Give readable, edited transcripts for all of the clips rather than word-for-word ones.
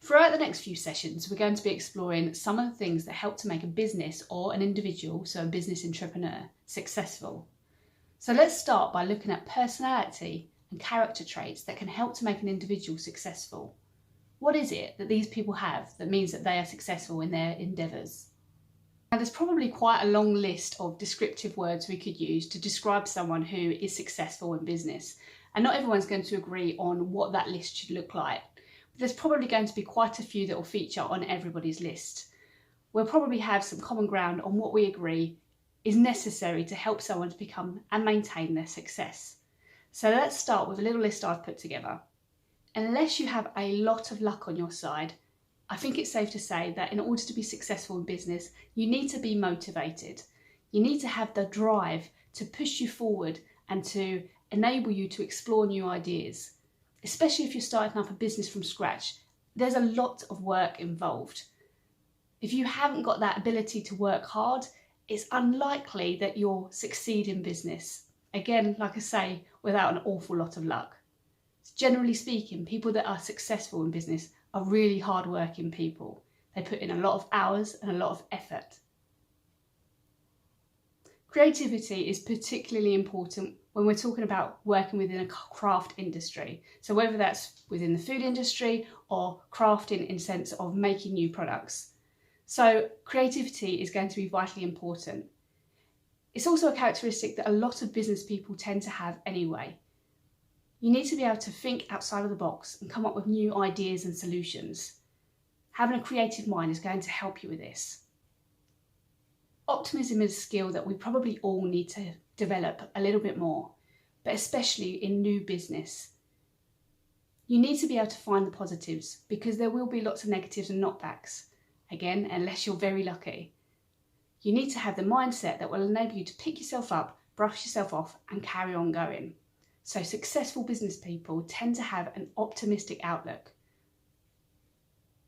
Throughout the next few sessions, we're going to be exploring some of the things that help to make a business or an individual, so a business entrepreneur, successful. So let's start by looking at personality and character traits that can help to make an individual successful. What is it that these people have that means that they are successful in their endeavours? Now, there's probably quite a long list of descriptive words we could use to describe someone who is successful in business, and not everyone's going to agree on what that list should look like. There's probably going to be quite a few that will feature on everybody's list. We'll probably have some common ground on what we agree is necessary to help someone to become and maintain their success. So let's start with a little list I've put together. Unless you have a lot of luck on your side, I think it's safe to say that in order to be successful in business, you need to be motivated. You need to have the drive to push you forward and to enable you to explore new ideas. Especially if you're starting up a business from scratch, there's a lot of work involved. If you haven't got that ability to work hard, it's unlikely that you'll succeed in business. Again, like I say, without an awful lot of luck. Generally speaking, people that are successful in business are really hard-working people. They put in a lot of hours and a lot of effort. Creativity is particularly important when we're talking about working within a craft industry. So whether that's within the food industry or crafting in the sense of making new products. So creativity is going to be vitally important. It's also a characteristic that a lot of business people tend to have anyway. You need to be able to think outside of the box and come up with new ideas and solutions. Having a creative mind is going to help you with this. Optimism is a skill that we probably all need to develop a little bit more, but especially in new business. You need to be able to find the positives because there will be lots of negatives and knockbacks, again, unless you're very lucky. You need to have the mindset that will enable you to pick yourself up, brush yourself off and carry on going. So successful business people tend to have an optimistic outlook.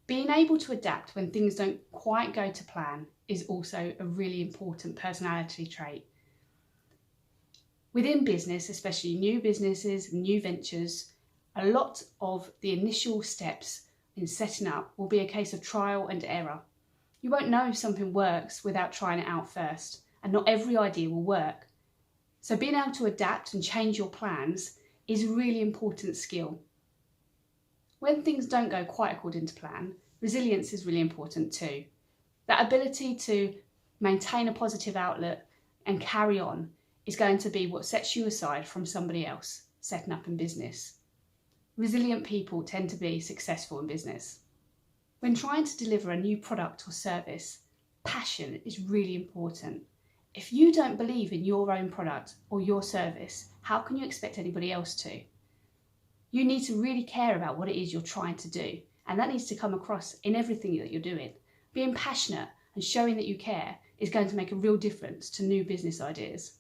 Being able to adapt when things don't quite go to plan is also a really important personality trait. Within business, especially new businesses, new ventures, a lot of the initial steps in setting up will be a case of trial and error. You won't know if something works without trying it out first, and not every idea will work. So being able to adapt and change your plans is a really important skill. When things don't go quite according to plan, resilience is really important too. That ability to maintain a positive outlook and carry on is going to be what sets you aside from somebody else setting up in business. Resilient people tend to be successful in business. When trying to deliver a new product or service, passion is really important. If you don't believe in your own product or your service, how can you expect anybody else to? You need to really care about what it is you're trying to do, and that needs to come across in everything that you're doing. Being passionate and showing that you care is going to make a real difference to new business ideas.